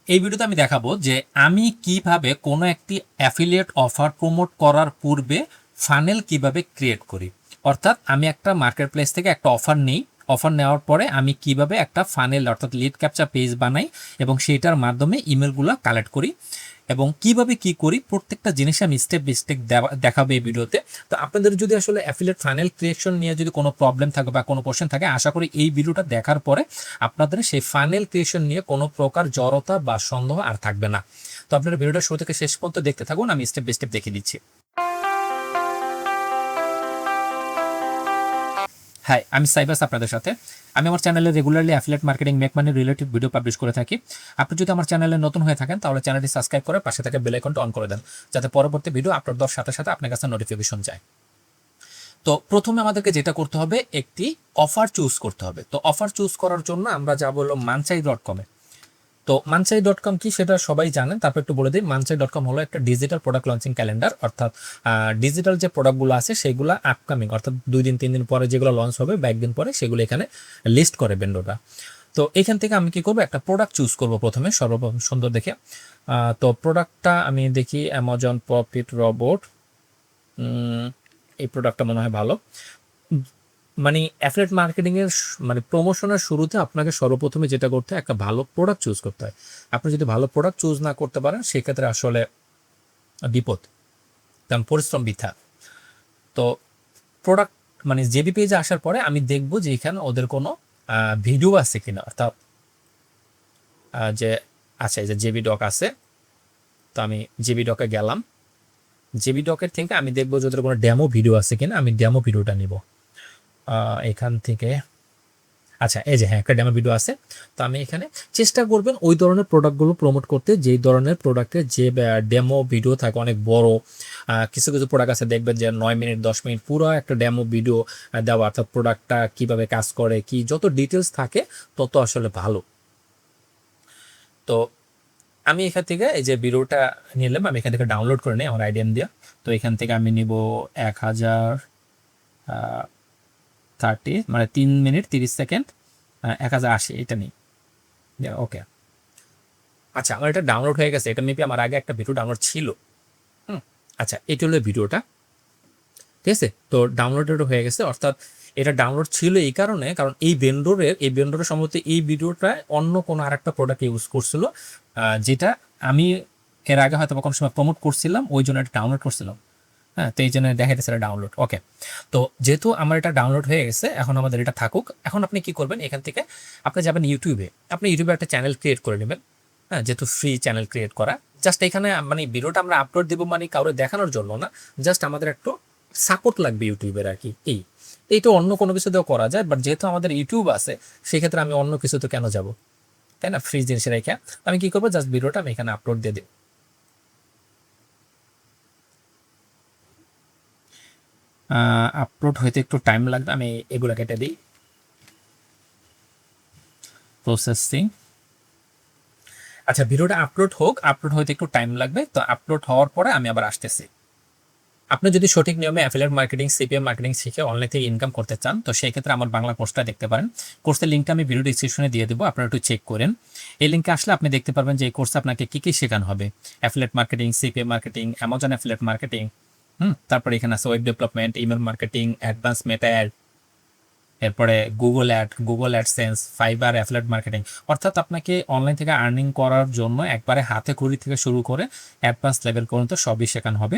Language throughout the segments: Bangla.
এই ভিডিওতে আমি দেখাবো যে আমি কিভাবে কোনো একটি অ্যাফিলিয়েট অফার প্রমোট করার পূর্বে ফানেল কিভাবে ক্রিয়েট করি। অর্থাৎ আমি একটা মার্কেট প্লেস থেকে একটা অফার নিই, অফার নেওয়ার পরে আমি কিভাবে একটা ফানেল অর্থাৎ লিড ক্যাপচার পেজ বানাই এবং সেইটার মাধ্যমে ইমেলগুলো কালেক্ট করি এবং কিভাবে কি করি প্রত্যেকটা জিনিস আমি স্টেপ বাই স্টেপ দেখাবো এই ভিডিওতে। তো আপনাদের যদি আসলে অ্যাফিলিয়েট ফানেল ক্রিয়েশন নিয়ে যদি কোনো প্রবলেম থাকে বা কোনো কোশ্চেন থাকে, আশা করি এই ভিডিওটা দেখার পরে আপনাদের সেই ফানেল ক্রিয়েশন নিয়ে কোনো প্রকার জড়তা বা সন্দেহ আর থাকবে না। তো আপনারা ভিডিওটা শুরু থেকে শেষ পর্যন্ত দেখতে থাকুন, আমি স্টেপ বাই স্টেপ দেখিয়ে দিচ্ছি। হাই, আমি সাইবাস আপনাদের সাথে। আমি আমার চ্যানেলে regularly affiliate marketing make money relative video publish করে থাকি। আপনি যদি আমার চ্যানেলে নতুন হয়ে থাকেন তাহলে চ্যানেলটি সাবস্ক্রাইব করে পাশে থাকা বেল আইকনটা অন করে দেন, যাতে পরবর্তী ভিডিও আপলোড দেওয়ার সাথে সাথে আপনার কাছে নোটিফিকেশন যায়। তো প্রথমে আমাদেরকে যেটা করতে হবে, একটি অফার চুজ করতে হবে। তো অফার চুজ করার জন্য আমরা যা বললাম মানচাই.com-এ। তো মানচাই.com কি সেটা সবাই জানেন, তারপর একটু বলে দিই। মানচাই.com হলো একটা ডিজিটাল প্রোডাক্ট লঞ্চিং ক্যালেন্ডার, অর্থাৎ ডিজিটাল যে প্রোডাক্টগুলো আছে সেগুলো আপকামিং অর্থাৎ 2 দিন 3 দিন পরে যেগুলো লঞ্চ হবে বা 1 দিন পরে সেগুলো এখানে লিস্ট করে ভেন্ডররা। তো এখান থেকে আমি কি করবো, একটা প্রোডাক্ট চুজ করব প্রথমে সর্বপ্রথম সুন্দর দেখে। তো প্রোডাক্টটা আমি দেখি অ্যামাজন প্রফিট রোবট, এই প্রোডাক্টটা মনে হয় ভালো। মানে অ্যাফিলিয়েট মার্কেটিং এর মানে প্রমোশনের শুরুতে আপনাকে সর্বপ্রথমে যেটা করতে হয়, একটা ভালো প্রোডাক্ট চুজ করতে হয়। আপনি যদি ভালো প্রোডাক্ট চুজ না করতে পারেন সেক্ষেত্রে আসলে বিপদ, কারণ পরিশ্রম বৃথা। তো প্রোডাক্ট মানে জেবি পেজে আসার পরে আমি দেখব যে এখানে ওদের কোনো ভিডিও আছে কিনা, অর্থাৎ যে আচ্ছা এই যে জেবি ডক আছে। তো আমি জেবি ডকে গেলাম। জেবি ডকের থেকে আমি দেখবো যে ওদের কোনো ডেমো ভিডিও আছে কিনা, আমি ডেমো ভিডিওটা নিব এখান থেকে। আচ্ছা এই যে হ্যাঁ, একটা ডেমো ভিডিও আছে। তো আমি এখানে চেষ্টা করবেন ওই ধরনের প্রোডাক্টগুলো প্রমোট করতে যেই ধরনের প্রোডাক্টের যে ডেমো ভিডিও থাকে অনেক বড়। কিছু কিছু প্রোডাক্ট আছে দেখবেন যে 9 মিনিট 10 মিনিট পুরো একটা ডেমো ভিডিও দেওয়া, অর্থাৎ প্রোডাক্টটা কিভাবে কাজ করে কি যত ডিটেলস থাকে তত আসলে ভালো। তো আমি এখান থেকে এই যে ভিডিওটা নিলাম, আমি এখান থেকে ডাউনলোড করে নিই আমার আইডিএম দিয়ে। তো এখান থেকে আমি নিব 1030 মানে 3 মিনিট 30 সেকেন্ড, 1080 এটা নেই। ওকে, আচ্ছা আমার এটা ডাউনলোড হয়ে গেছে। এটা মেবি আমার আগে একটা ভিডিও ডাউনলোড ছিল। আচ্ছা এটা হলো ভিডিওটা, ঠিক আছে। তো ডাউনলোডেড হয়ে গেছে, অর্থাৎ এটা ডাউনলোড ছিল এই কারণে, কারণ এই ভেন্ডরের সম্ভবত এই ভিডিওটা অন্য কোনো আরেকটা প্রোডাক্ট ইউজ করছিল, যেটা আমি এর আগে হয়তো কোনো সময় প্রমোট করছিলাম, ওই জন্য এটা ডাউনলোড করছিলাম। হ্যাঁ, তো এই জন্য দেখা যাচ্ছে ডাউনলোড। ওকে, তো যেহেতু আমার এটা ডাউনলোড হয়ে গেছে, এখন আমাদের এটা থাকুক। এখন আপনি কি করবেন, এখান থেকে আপনি যাবেন ইউটিউবে। আপনি ইউটিউবে একটা চ্যানেল ক্রিয়েট করে নেবেন। হ্যাঁ, যেহেতু ফ্রি চ্যানেল ক্রিয়েট করা, জাস্ট এখানে মানে ভিডিওটা আমরা আপলোড দেবো মানে কাউরে দেখানোর জন্য না, জাস্ট আমাদের একটু সাপোর্ট লাগবে ইউটিউবের আর কি। এইটা অন্য কোনো কিছু দিয়েও করা যায়, বাট যেহেতু আমাদের ইউটিউব আছে সেক্ষেত্রে আমি অন্য কিছু তো কেন যাব, তাই না? ফ্রি জিনিস রেখে আমি কি করবো, জাস্ট ভিডিওটা আমি এখানে আপলোড দিয়ে দিই। আপলোড হইতে একটু টাইম লাগবে, আমি এগুলো কেটে দিই। প্রসেসিং। আচ্ছা ভিডিওটা আপলোড হোক, আপলোড হইতে একটু টাইম লাগবে। তো আপলোড হওয়ার পরে আমি আবার আসতেছি। আপনি যদি সঠিক নিয়মে অ্যাফিলিয়েট মার্কেটিং সিপিএম মার্কেটিং শিখে অনলাইন থেকে ইনকাম করতে চান, তো সেই ক্ষেত্রে আমার বাংলা কোর্সটা দেখতে পারেন। কোর্সের লিঙ্কটা আমি ভিডিও ডিসক্রিপশনে দিয়ে দেবো, আপনারা একটু চেক করেন। এই লিঙ্কে আসলে আপনি দেখতে পারবেন যে এই কোর্সে আপনাকে কী কী শেখানো হবে। Affiliate marketing, CPM marketing, Amazon affiliate marketing, তারপরে এখানে আছে web development, email marketing, advance meta ad, এরপরে Google AdSense, Fiverr, affiliate marketing. অর্থাৎ আপনাকে অনলাইন থেকে আর্নিং করার জন্য একবারে হাতে খড়ি থেকে শুরু করে অ্যাডভান্স লেভেল পর্যন্ত সবই শেখানো হবে।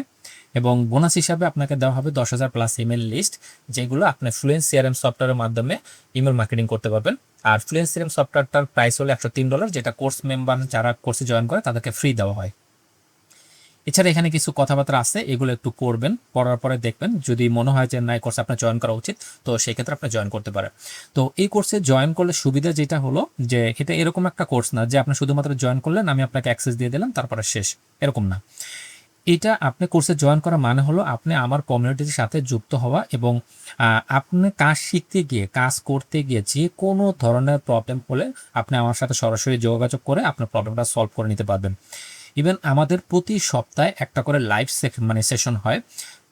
এবং বোনাস হিসাবে আপনাকে দেওয়া হবে 10,000 প্লাস ইমেল লিস্ট, যেগুলো আপনি ফ্লুয়েন্ট সিআরএম সফটওয়্যারের মাধ্যমে ইমেল মার্কেটিং করতে পারবেন। আর ফ্লুয়েন্ট সিআরএম সফটওয়্যারটার প্রাইস হলো $103, যেটা কোর্স মেম্বার যারা কোর্সে জয়েন করে তাদেরকে ফ্রি দেওয়া হয়। এছাড়া এখানে কিছু কথাবার্তা আছে, এগুলো একটু পড়বেন, পড়ার পরে দেখবেন যদি মনে হয় যে না এই কোর্সে আপনার জয়েন করা উচিত, তো সেই ক্ষেত্রে আপনি জয়েন করতে পারেন। তো এই কোর্সে জয়েন করলে সুবিধা যেটা হলো যে এটা এরকম একটা কোর্স না যে আপনি শুধুমাত্র জয়েন করলেন, আমি আপনাকে অ্যাক্সেস দিয়ে দিলাম তারপরে শেষ, এরকম না। এটা আপনি কোর্সে জয়েন করা মানে হলো আপনি আমার কমিউনিটির সাথে যুক্ত হওয়া, এবং আপনি কাজ শিখতে গিয়ে কাজ করতে গিয়ে যে কোনো ধরনের প্রবলেম হলে আপনি আমার সাথে সরাসরি যোগাযোগ করে আপনার প্রবলেমটা সলভ করে নিতে পারবেন। ইভেন আমাদের প্রতি সপ্তাহে একটা করে লাইভ সেশন হয়।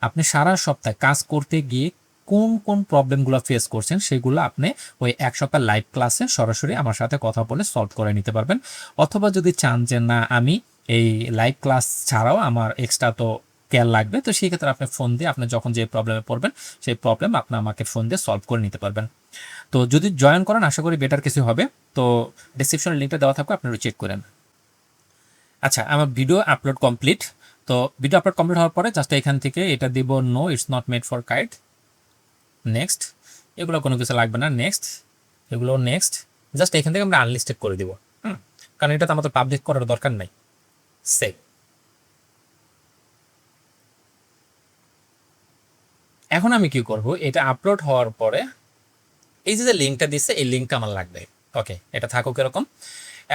আপনি সারা সপ্তাহে কাজ করতে গিয়ে কোন কোন প্রবলেমগুলো ফেস করছেন সেগুলো আপনি ওই 1 সপ্তাহ লাইভ ক্লাসে সরাসরি আমার সাথে কথা বলে সলভ করে নিতে পারবেন। অথবা যদি চান যে না আমি এই লাইভ ক্লাস ছাড়াও আমার এক্সট্রা তো কেয়ার লাগবে, তো সেই ক্ষেত্রে আপনি ফোন দিয়ে আপনি যখন যে প্রবলেমে পড়বেন সেই প্রবলেম আপনি আমাকে ফোন দিয়ে সলভ করে নিতে পারবেন। তো যদি জয়েন করেন আশা করি বেটার কিছু হবে। তো ডিসক্রিপশনে লিঙ্কটা দেওয়া থাকবে, আপনারা চেক করেন। আচ্ছা, আমার ভিডিও আপলোড কমপ্লিট। তো ভিডিও আপলোড কমপ্লিট হওয়ার পরে জাস্ট এখান থেকে এটা দিব no it's not made for kite, next. এগুলো কোনো কিছু লাগবে না, নেক্সট। এগুলো নেক্সট। জাস্ট এখান থেকে আমরা আনলিস্টেড করে দিব, কারণ এটা তো আমাদের পাবলিক করার দরকার নাই। সেভ। এখন আমি কি করব, এটা আপলোড হওয়ার পরে এই যে লিঙ্কটা দিচ্ছে এই লিঙ্কটা আমার লাগবে। ওকে, এটা থাকুক এরকম।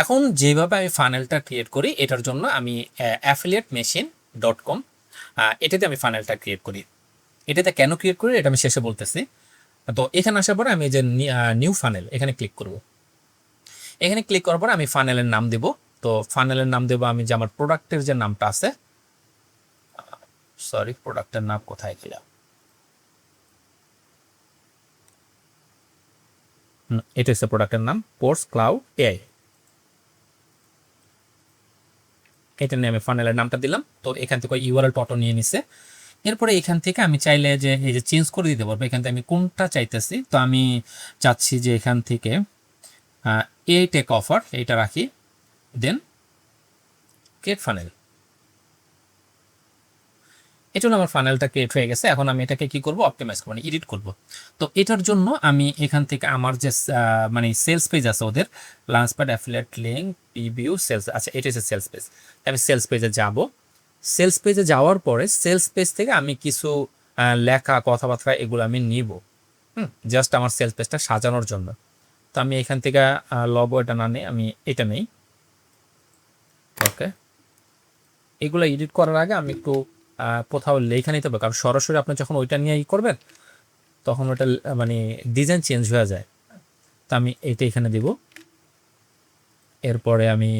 এখন যেভাবে আমি ফানেলটা ক্রিয়েট করি এটার জন্য আমি affiliatemachine.com এটাতে আমি ফানেলটা ক্রিয়েট করি। এটাতে কেন ক্রিয়েট করি এটা আমি শেষে বলতেছি। তো এখানে আসার পরে আমি যে নিউ ফানেল এখানে ক্লিক করব। এখানে ক্লিক করার পর আমি ফানেলের নাম দেব। তো ফানেলের নাম দেব আমি যে আমার প্রোডাক্টের যে নামটা আছে, সরি প্রোডাক্টের নাম কোথায় ছিল, এটা হচ্ছে প্রোডাক্টের নাম পোর্স ক্লাউড এআই। এটা নিয়ে আমি ফানেলের নামটা দিলাম। তো এখান থেকে ইউআরএল অটো নিয়ে নিছে। এরপরে এখান থেকে আমি চাইলে যে এই যে চেঞ্জ করে দিতে পারবো। এখান থেকে আমি কোনটা চাইতেছি, তো আমি চাচ্ছি যে এখান থেকে এই টেক অফার এইটা রাখি, দেন ক্রিয়েট ফানেল। এটা হলো আমার ফানেলটা ক্রিয়েট হয়ে গেছে। এখন আমি এটাকে কি করব, অপটিমাইজ করব, মানে এডিট করব। তো এটার জন্য আমি এখান থেকে আমার যে মানে সেলস পেজ আছে ওদের, launchpad affiliate link preview sales, আচ্ছা এটা হচ্ছে সেলস পেজ। আমি সেলস পেজে যাব। সেলস পেজে যাওয়ার পরে সেলস পেজ থেকে আমি কিছু লেখা কথাবার্তা এগুলো আমি নিব, জাস্ট আমার সেলস পেজটা সাজানোর জন্য। তো আমি এখান থেকে লগো এটা না নেই, আমি এটা নেই। ওকে, এগুলো এডিট করার আগে আমি একটু কোথাও লেখা নিতে হবে, কারণ সরাসরি আপনি যখন ওইটা নিয়ে করবেন তখন ওটা মানে ডিজাইন চেঞ্জ হয়ে যায়। তো আমি এটা এখানে দিব। এরপরে আমি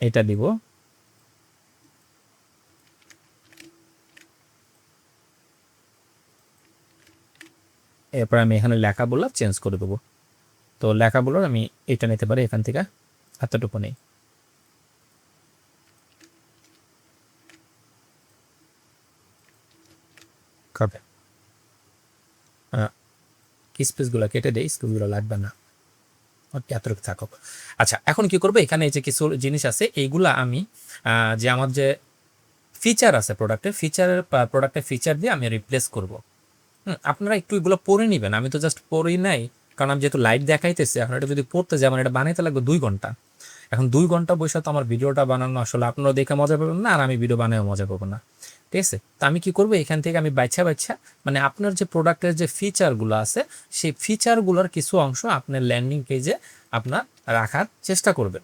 এটা দিব। এরপর আমি এখানে লেখাগুলো চেঞ্জ করে দেবো। তো লেখাগুলোর আমি এটা নিতে পারি এখান থেকে, এতটুকু নেই। করবে স্পেসগুলো কেটে দেয়, স্পেসগুলো লাগবে না, এতটুকু থাকুক। আচ্ছা, এখন কি করবো, এখানে এই যে কিছু জিনিস আছে এইগুলা আমি যে আমার যে ফিচার আছে প্রোডাক্টের ফিচার দিয়ে আমি রিপ্লেস করব। আপনারা একটু এগুলো পড়ে নেবেন, আমি তো জাস্ট পড়েই নাই, কারণ আমি যেহেতু লাইট দেখাইতেছি। এখন এটা যদি পড়তে যাই আমার এটা বানাইতে লাগবে 2 ঘন্টা। এখন 2 ঘন্টা বসে তো আমার ভিডিওটা বানানো আসলে আপনারা দেখে মজা পাবেন না, আর আমি ভিডিও বানিয়ে মজা পাবো না। ঠিক আছে, তো আমি কি করবো, এখান থেকে আমি বাচ্চা মানে আপনার যে প্রোডাক্টের যে ফিচারগুলো আছে সেই ফিচারগুলোর কিছু অংশ আপনার ল্যান্ডিং পেজে আপনার রাখার চেষ্টা করবেন।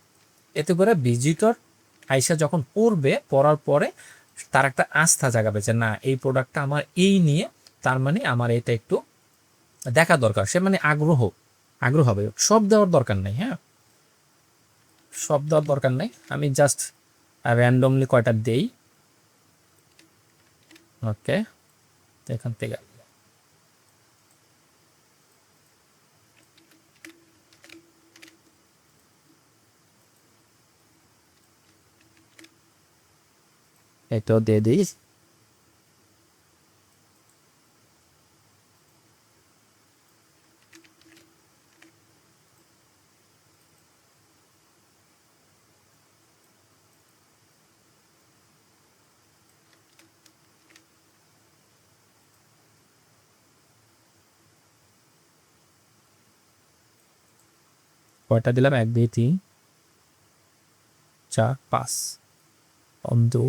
এতে করে ভিজিটর আইসা যখন পড়ার পরে তার একটা আস্থা জাগাবে যে না এই প্রোডাক্টটা আমার এই নিয়ে, তার মানে আমার এটা একটু দেখা দরকার। সে মানে আগ্রহ হবে। সব দেওয়ার দরকার নেই, হ্যাঁ সব দেওয়ার দরকার নেই, আমি জাস্ট র্যান্ডমলি কয়টা দেই। ওকে, এখান থেকে এটাও দিয়ে দিই। কয়টা দিলাম, 1 2 3 4 5, 1 2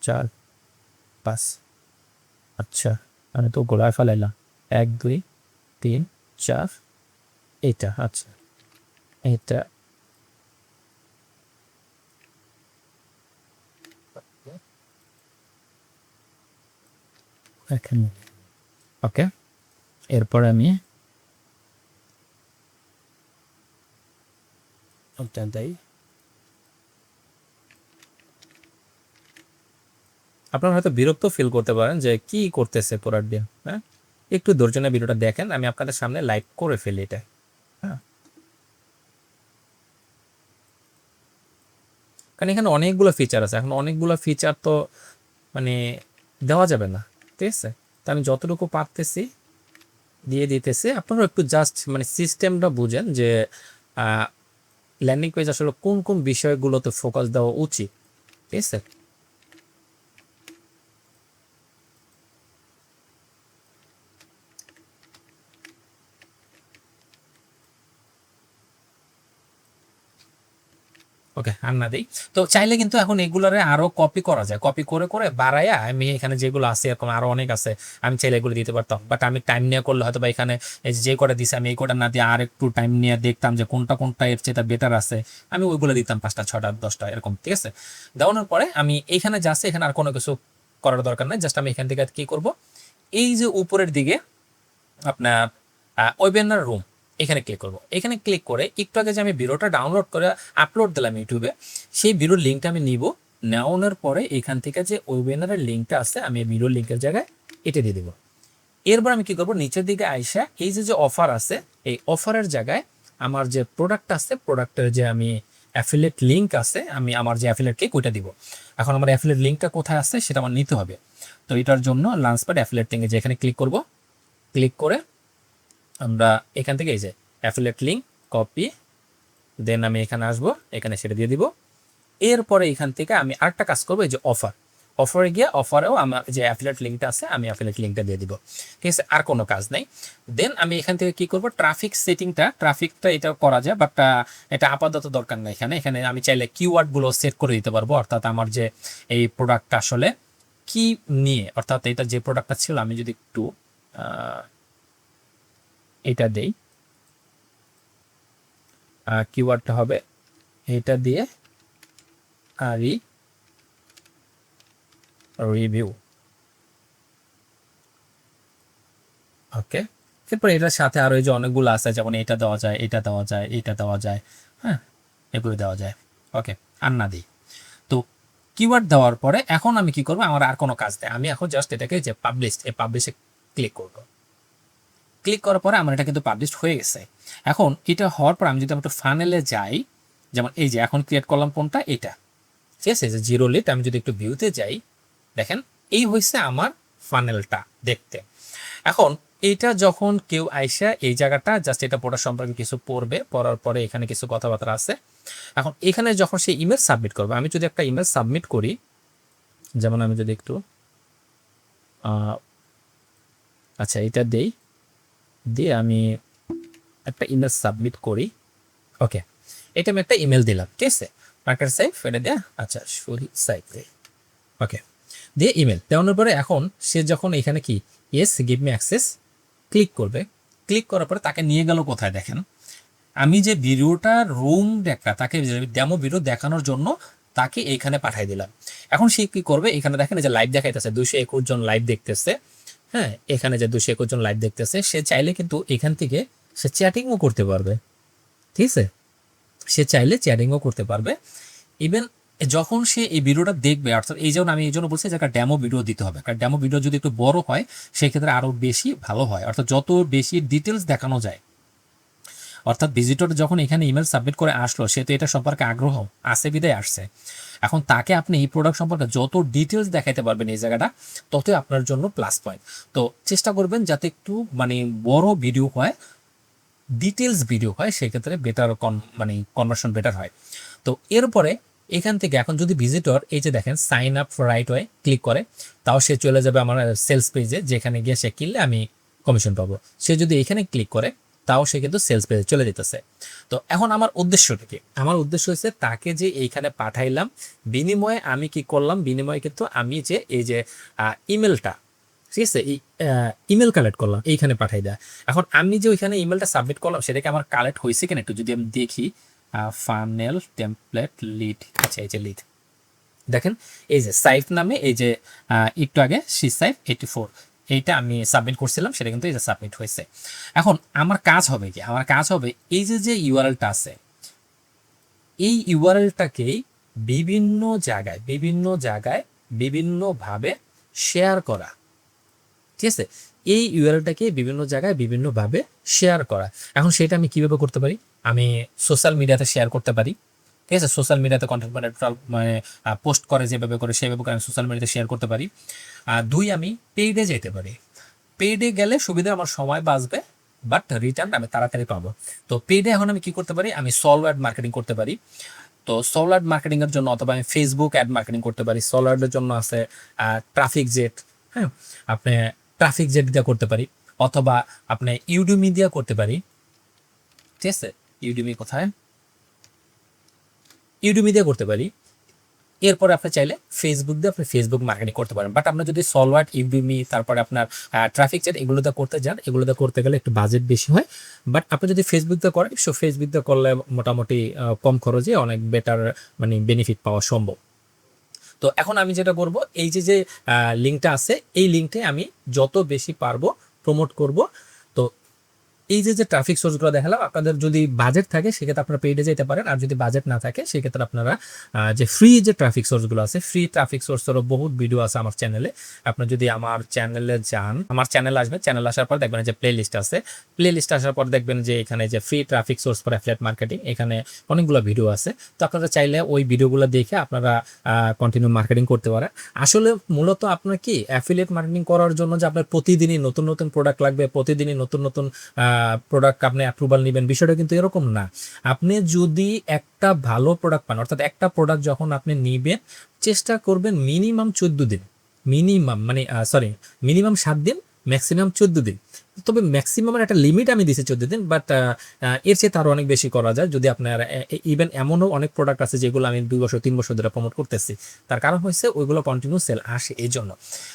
4 5। আচ্ছা, আমি তো গোলায় ফেলাইলাম। 1 2 3 4, এটা আচ্ছা, এটা এখানে। ওকে, এরপর আমি ওটা দেই। আপনারা হয়তো বিরক্ত ফিল করতে পারেন যে কি করতেছে প্রোডাক্ট দিয়ে, হ্যাঁ একটু ধৈর্য নিয়ে ভিডিওটা দেখেন, আমি আপনাদের সামনে লাইভ করে ফেলি এটা। হ্যাঁ, কারণ এখানে অনেকগুলো ফিচার আছে, এখন অনেকগুলো ফিচার তো মানে দেওয়া যাবে না, ঠিক আছে? তো আমি যতটুকু পারতেছি দিয়ে দিতেছি, আপনারা একটু জাস্ট মানে সিস্টেমটা বুঝেন যে ল্যান্ডিং পেজ আসলে কোন কোন বিষয়গুলোতে ফোকাস দেওয়া উচিত, ঠিক আছে? ওকে, আর না দিই। তো চাইলে কিন্তু এখন এগুলোরে আরো কপি করা যায়, কপি করে করে বাড়াইয়া আমি এখানে যেগুলো আছে এরকম আরো অনেক আছে, আমি চাইলে এগুলো দিতে পারতাম, বাট আমি টাইম নিয়ে করলে হয়তো বা এখানে এই যে কটা দিছে আমি এই কটা না দিয়ে আর একটু টাইম নিয়ে দেখতাম যে কোনটা কোনটা এর চেয়ে বেটার আছে, আমি ওইগুলো দিতাম 5টা 6টা 10টা এরকম, ঠিক আছে? দেওয়ানোর পরে আমি এইখানে যাচ্ছে, এখানে আর কোনো কিছু করার দরকার নাই, জাস্ট আমি এখান থেকে কি করব, এই যে উপরের দিকে আপনার ওয়েবিনার রুম, এখানে ক্লিক করব। এখানে ক্লিক করে একটু আগে যে আমি ভিডিওটা ডাউনলোড করে আপলোড দিলাম ইউটিউবে, সেই ভিডিওর লিঙ্কটা আমি নিব, নেওয়ানোর পরে এখান থেকে যে ওয়েবিনারের লিঙ্কটা আছে আমি ভিডিওর লিঙ্কের জায়গায় এটা দিয়ে দিব। এরপর আমি কি করব, নিচের দিকে আইসা এই যে যে অফার আছে, এই অফারের জায়গায় আমার যে প্রোডাক্ট আছে, প্রোডাক্টের যে আমি অ্যাফিলিয়েট লিঙ্ক আছে, আমি আমার যে অ্যাফিলিয়েট লিঙ্ক ওইটা দিব। এখন আমার অ্যাফিলিয়েট লিঙ্কটা কোথায় আছে সেটা আমার নিতে হবে। তো এটার জন্য লঞ্চপ্যাড অ্যাফিলিয়েট লিঙ্কে যেখানে ক্লিক করব, ক্লিক করে আমরা এখান থেকে এই যে অ্যাফিলিয়েট লিঙ্ক কপি, দেন আমি এখানে আসবো, এখানে সেটা দিয়ে দিব। এরপরে এখান থেকে আমি আরেকটা কাজ করবো, এই যে অফারে গিয়ে অফারেও আমার যে অ্যাফিলিয়েট লিঙ্কটা আছে আমি অ্যাফিলিয়েট লিঙ্কটা দিয়ে দিব, ঠিক আছে? আর কোনো কাজ নেই। দেন আমি এখান থেকে কি করব, ট্রাফিকটা এটা করা যায়, বাট এটা আপাতত দরকার নেই। এখানে এখানে আমি চাইলে কিওয়ার্ডগুলো সেট করে দিতে পারবো, অর্থাৎ আমার যে এই প্রোডাক্টটা আসলে কি নিয়ে, অর্থাৎ এটা যে প্রোডাক্টটা ছিল, আমি যদি একটু এটা দেই, কিওয়ার্ডটা হবে এটা দিয়ে রিভিউ, ওকে। এরপর এটার সাথে আরো এই যে অনেকগুলো আছে, যেমন এটা দেওয়া যায়, এটা দেওয়া যায়, এটা দেওয়া যায়, হ্যাঁ এগুলো দেওয়া যায়, ওকে। আর না দিই। তো কিওয়ার্ড দেওয়ার পরে এখন আমি কি করবো, আমার আর কোনো কাজ নেই, আমি এখন জাস্ট এটাকে যে এই পাবলিশে ক্লিক করবো। ক্লিক করার পরে আমার এটা কিন্তু পাবলিশ হয়ে গেছে। এখন এটা হওয়ার পর আমি যদি একটু ফানেলে যাই, যেমন এই যে এখন ক্রিয়েট করলাম কোনটা, এটা, ঠিক আছে? যে 0 লিড, আমি যদি একটু ভিউতে যাই, দেখেন এই হয়েছে আমার ফানেলটা দেখতে। এখন এটা যখন কেউ আইসা এই জায়গাটা জাস্ট এটা পড়ার সম্পর্কে কিছু পড়বে, পড়ার পরে এখানে কিছু কথাবার্তা আছে। এখন এখানে যখন সে ইমেল সাবমিট করবে, আমি যদি একটা ইমেল সাবমিট করি, যেমন আমি যদি একটু আচ্ছা এটা দেই, দিয়ে আমি একটা ইমেল সাবমিট করি, ওকে। এটা আমি একটা ইমেল দিলাম, ঠিক আছে? মার্কেট সাইফ এটা দেয়া, আচ্ছা শহীদ সাইফ, ওকে, দিয়ে ইমেল দেওয়ানোর পরে এখন সে যখন এখানে কি yes give me access click করবে, ক্লিক করার পরে তাকে নিয়ে গেল কোথায় দেখেন, আমি যে ভিডিওটা রুম দেখা, তাকে ডেমো ভিডিও দেখানোর জন্য তাকে এইখানে পাঠিয়ে দিলাম। এখন সে কি করবে, এখানে দেখেন যে লাইভ দেখাইতেছে 221 জন লাইভ দেখতেছে, হ্যাঁ এখানে যে 221 জন লাইভ দেখতেছে, সে চাইলে কিন্তু এখান থেকে সে চ্যাটিংও করতে পারবে, ঠিক আছে? সে চাইলে চ্যাটিংও করতে পারবে। ইভেন যখন সে এই ভিডিওটা দেখবে, অর্থাৎ এই জন্য আমি এই জন্য বলছি যে একটা ডেমো ভিডিও দিতে হবে, কারণ ডেমো ভিডিও যদি একটু বড় হয় সেক্ষেত্রে আরও বেশি ভালো হয়, অর্থাৎ যত বেশি ডিটেলস দেখানো যায়, অর্থাৎ ভিজিটর যখন এখানে ইমেল সাবমিট করে আসলো, সে তো এটা সম্পর্কে আগ্রহ আছে বিদায় আসছে, এখন তাকে আপনি এই প্রোডাক্ট সম্পর্কে যত ডিটেলস দেখাইতে পারবেন এই জায়গাটা, ততই আপনার জন্য প্লাস পয়েন্ট। তো চেষ্টা করবেন যাতে একটু মানে বড় ভিডিও হয়, ডিটেলস ভিডিও হয়, সেক্ষেত্রে বেটার মানে কনভার্সন বেটার হয়। তো এরপরে এখান থেকে এখন যদি ভিজিটর এই যে দেখেন sign up right way click করে, তাও সে চলে যাবে আমার সেলস পেজে, যেখানে গিয়ে সে কিনলে আমি কমিশন পাবো। সে যদি এখানে ক্লিক করে, তাও সে কিন্তু সেলস পেজে চলে যেতেছে। তো এখন আমার উদ্দেশ্যটা কি, আমার উদ্দেশ্য হচ্ছে তাকে যে এইখানে পাঠাইলাম, বিনিময়ে আমি কি করলাম, বিনিময়ে কিন্তু আমি যে এই যে ইমেলটা, ঠিক আছে, এই ইমেল কালেক্ট করলাম, এইখানে পাঠাই দেয়। এখন আমি যে ওইখানে ইমেলটা সাবমিট করলাম, সেটাকে আমার কালেক্ট হয়েছে কিনা একটু যদি আমি দেখি, ফানেল টেমপ্লেট লিড, আচ্ছা এই যে লিড দেখেন, এই যে সাইফ নামে এই যে একটু আগে সি সাইফ 84 এইটা আমি সাবমিট করছিলাম, সেটা কিন্তু এই যে সাবমিট হয়েছে। এখন আমার কাজ হবে কি, আমার কাজ হবে এই যে যে ইউআরএলটা আছে, এই ইউআরএলটাকেই বিভিন্ন জায়গায় বিভিন্নভাবে শেয়ার করা, ঠিক আছে? এই ইউআরএলটাকে বিভিন্ন জায়গায় বিভিন্নভাবে শেয়ার করা। এখন সেটা আমি কিভাবে করতে পারি? আমি সোশ্যাল মিডিয়াতে শেয়ার করতে পারি, ঠিক আছে? সোশ্যাল মিডিয়াতে কন্টেন্ট মানে পোস্ট করে যেভাবে করে সেভাবে করে আমি সোশ্যাল মিডিয়াতে শেয়ার করতে পারি। 2, আমি পেইডে যেতে পারি। পেইডে গেলে সুবিধা, আমার সময় বাঁচবে, বাট রিটার্ন আমি তাড়াতাড়ি পাবো। তো পেইডে এখন আমি কি করতে পারি? আমি সলো অ্যাড মার্কেটিং করতে পারি। তো সলো অ্যাড মার্কেটিং এর জন্য অথবা আমি ফেসবুক অ্যাড মার্কেটিং করতে পারি। সলো অ্যাডের জন্য আছে ট্রাফিক জেট, হ্যাঁ, আপনি ট্রাফিক জেট দিয়ে করতে পারি, অথবা আপনি ইউডেমি দিয়ে করতে পারি, ঠিক আছে? ইউডেমি কোথায়? ইউডেমি দিয়ে করতে পারি। এরপরে আপনি চাইলে ফেসবুক দিয়ে আপনি ফেসবুক মার্কেটিং করতে পারেন। বাট আপনার যদি সলওয়ার্ড, ইউডেমি, তারপরে আপনার ট্রাফিক চ্যাট এগুলোতে করতে যান, এগুলোতে করতে গেলে একটু বাজেট বেশি হয়। বাট আপনি যদি ফেসবুক দিয়ে করেন, সো ফেসবুক দিয়ে করলে মোটামুটি কম খরচে অনেক বেটার মানে বেনিফিট পাওয়া সম্ভব। তো এখন আমি যেটা করব, এই যে লিঙ্কটা আছে, এই লিঙ্কটে আমি যত বেশি পারবো প্রমোট করব। তো এই যে ট্রাফিক সোর্সগুলো দেখালাম, আপনাদের যদি বাজেট থাকে সেক্ষেত্রে আপনারা পেইডে যেতে পারেন, আর যদি বাজেট না থাকে সেক্ষেত্রে আপনারা যে ফ্রি যে ট্রাফিক সোর্সগুলো আছে, ফ্রি ট্রাফিক সোর্সেরও বহুত ভিডিও আছে আমার চ্যানেলে। আপনার যদি আমার চ্যানেলে যান, আমার চ্যানেলে আসবেন, চ্যানেল আসার পর দেখবেন যে প্লে লিস্ট আছে, প্লে লিস্ট আসার পর দেখবেন যে এখানে যে free traffic source for affiliate marketing, এখানে অনেকগুলো ভিডিও আছে। তো আপনারা চাইলে ওই ভিডিওগুলো দেখে আপনারা কন্টিনিউ মার্কেটিং করতে পারেন। আসলে মূলত আপনার কি অ্যাফিলিয়েট মার্কেটিং করার জন্য যে আপনার প্রতিদিনই নতুন নতুন প্রোডাক্ট লাগবে, প্রতিদিনই নতুন নতুন প্রোডাক্ট আপনি অ্যাপ্রুভাল নেবেন, বিষয়টা কিন্তু এরকম না। আপনি যদি একটা ভালো প্রোডাক্ট পান, অর্থাৎ একটা প্রোডাক্ট যখন আপনি নেবেন, চেষ্টা করবেন মিনিমাম 14 দিন, মিনিমাম মানে মিনিমাম 7 দিন, ম্যাক্সিমাম 14 দিন। তবে ম্যাক্সিমামের একটা লিমিট আমি দিয়েছি 14 দিন, বাট এর চেয়ে তারও অনেক বেশি করা যায়। যদি আপনার ইভেন এমনও অনেক প্রোডাক্ট আছে যেগুলো আমি 2 বছর 3 বছর ধরে প্রমোট করতেছি, তার কারণ হচ্ছে ওইগুলো কন্টিনিউ সেল আসে এই জন্য,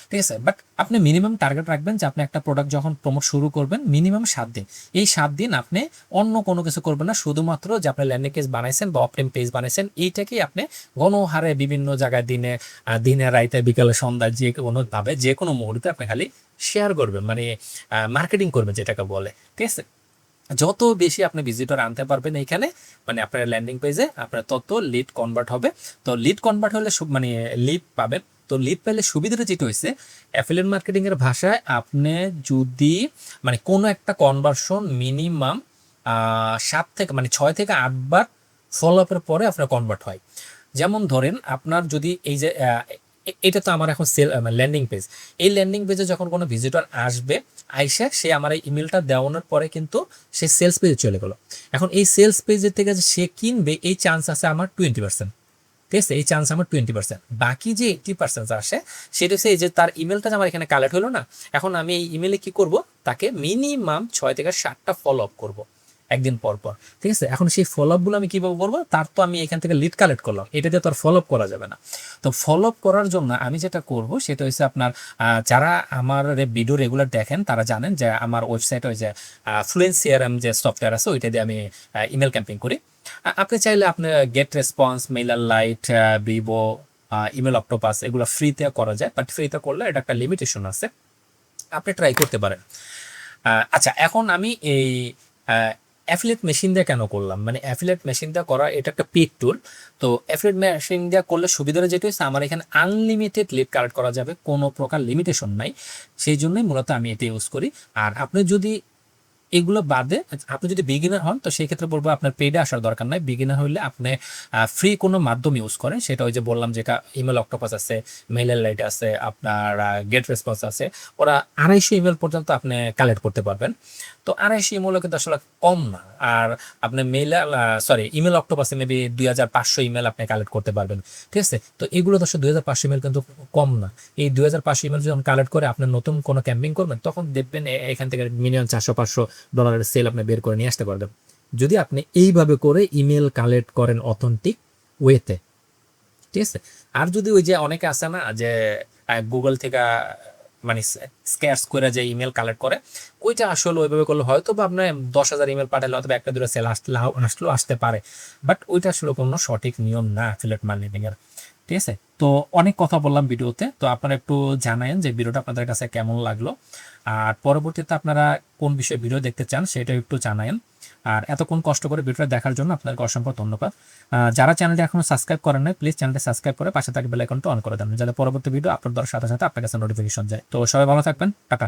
ঠিক আছে? বাট আপনি মিনিমাম টার্গেট রাখবেন যে আপনি একটা প্রোডাক্ট যখন প্রমোট শুরু করবেন মিনিমাম 7 দিন। এই 7 দিন আপনি অন্য কোনো কিছু করবেন না, শুধুমাত্র যে আপনি ল্যান্ডিং পেজ বানাইছেন বা অফলাইন পেজ বানাইছেন, এইটাকেই আপনি গণহারে বিভিন্ন জায়গায় দিনে রাইতে বিকালে সন্ধ্যায় যে কোনোভাবে যে কোনো মুহূর্তে আপনি খালি শেয়ার করবেন, মানে মার্কেটিং করবেন যেটাকে বলে, ঠিক আছে? যত বেশি আপনি ভিজিটর আনতে পারবেন এইখানে, মানে আপনার ল্যান্ডিং পেজে, আপনার তত লিড কনভার্ট হবে। তো লিড কনভার্ট হলে মানে লিড পাবেন। তো লিড পেলে সুবিধাটা যেটা হয়েছে, অ্যাফিলিয়েট মার্কেটিং এর ভাষায় আপনি যদি মানে কোনো একটা কনভার্সন মিনিমাম 7 থেকে মানে 6 থেকে 8 বার ফলো আপের পরে আপনার কনভার্ট হয়। যেমন ধরেন আপনার যদি এই যে এটা তো আমার এখন ল্যান্ডিং পেজ, এই ল্যান্ডিং পেজে যখন কোনো ভিজিটর আসবে, আইসা সে আমার এই ইমেলটা দেওয়ানোর পরে কিন্তু সে সেলস পেজে চলে গেল। এখন এই সেলস পেজের থেকে যে সে কিনবে, এই চান্স আছে আমার 20%, ঠিক আছে? এই চান্স আমার 20%। বাকি যে 80% আসে সেটা হচ্ছে এই যে তার ইমেলটা আমার এখানে কালেক্ট হলো না, এখন আমি এই ইমেলে কি করব, তাকে মিনিমাম 6 থেকে 7টা ফলো আপ করবো একদিন পর পর, ঠিক আছে? এখন সেই ফলো আপগুলো আমি কিভাবে করবো, তার তো আমি এখান থেকে লিড কালেক্ট করলাম, এটা দিয়ে তো আর ফলো আপ করা যাবে না। তো ফলো আপ করার জন্য আমি যেটা করব সেটা হচ্ছে আপনার যারা আমার ভিডিও রেগুলার দেখেন তারা জানেন যে আমার ওয়েবসাইট ওই যে ফ্লুয়েন্ট সিআরএম যে সফটওয়্যার আছে ওইটা দিয়ে আমি ইমেল ক্যাম্পেইন করি। আপনি চাইলে আপনি GetResponse, MailerLite, Brevo, EmailOctopus এগুলো ফ্রিতে করা যায়, বাট ফ্রিতে করলে এটা একটা লিমিটেশন আছে, আপনি ট্রাই করতে পারেন। আচ্ছা, এখন আমি এই অ্যাফিলিয়েট মেশিন দিয়ে কেন করলাম, মানে অ্যাফিলিয়েট মেশিন দিয়ে করা এটা একটা পেড টুল। তো অ্যাফিলিয়েট মেশিন দিয়ে করলে সুবিধাটা যেটা হচ্ছে আমার এখানে আনলিমিটেড লিড কালেক্ট করা যাবে, কোনো প্রকার লিমিটেশন নাই, সেই জন্যই মূলত আমি এটা ইউজ করি। আর আপনি যদি এগুলো বাদে আপনি যদি বিগিনার হন, তো সেই ক্ষেত্রে বলবো আপনার পেডে আসার দরকার নাই। বিগিনার হলে আপনি ফ্রি কোনো মাধ্যম ইউজ করেন, সেটা ওই যে বললাম যে ইমেল অক্টোপাস আছে, মেইলের লাইট আছে, আপনার গেট রেসপন্স আছে, ওরা 250 ইমেল পর্যন্ত আপনি কালেক্ট করতে পারবেন। তো 250 ইমেলও কিন্তু আসলে কম না। আর আপনি ইমেল অক্টোপাসে মেবি 2500 ইমেল আপনি কালেক্ট করতে পারবেন, ঠিক আছে? তো এগুলো তো 2500 ইমেল কিন্তু কম না। এই 2500 ইমেল যখন কালেক্ট করে আপনি নতুন কোনো ক্যাম্পিং করবেন, তখন দেখবেন এখান থেকে মিনিমাম $400-500 সেল আপনি বের করে নিয়ে আসতে পারবেন, যদি আপনি এইভাবে করে ইমেল কালেক্ট করেন অথেন্টিক ওয়েতে, ঠিক আছে? আর যদি ওই যে অনেকে আছে না যে গুগল থেকে মানে স্ক্যাচ করে যে ইমেল কালেক্ট করে, ওইটা আসলে ওইভাবে করলে হয়তো বা আপনার 10,000 ইমেল পাঠালে অথবা 1-2 সেল আসতে পারে, বাট ওইটা আসলে কোনো সঠিক নিয়ম না অ্যাফিলিয়েট মার্কেটিং এর, ঠিক আছে? তো অনেক কথা বললাম ভিডিওতে, তো আপনারা একটু জানায়েন যে ভিডিওটা আপনাদের কাছে কেমন লাগলো, আর পরবর্তীতে আপনারা কোন বিষয়ে ভিডিও দেখতে চান সেটা একটু জানায়েন। আর এতক্ষণ কষ্ট করে ভিডিওটা দেখার জন্য আপনাকে অসংখ্য ধন্যবাদ। যারা চ্যানেলটি এখনো সাবস্ক্রাইব করেন নাই প্লিজ চ্যানেলটি সাবস্ক্রাইব করে পাশে থাকা বেল আইকনটা অন করে দেন, যাতে পরবর্তী ভিডিও আপলোড দেওয়ার সাথে সাথে আপনার কাছে নোটিফিকেশন যায়। তো সবাই ভালো থাকবেন, টাটা।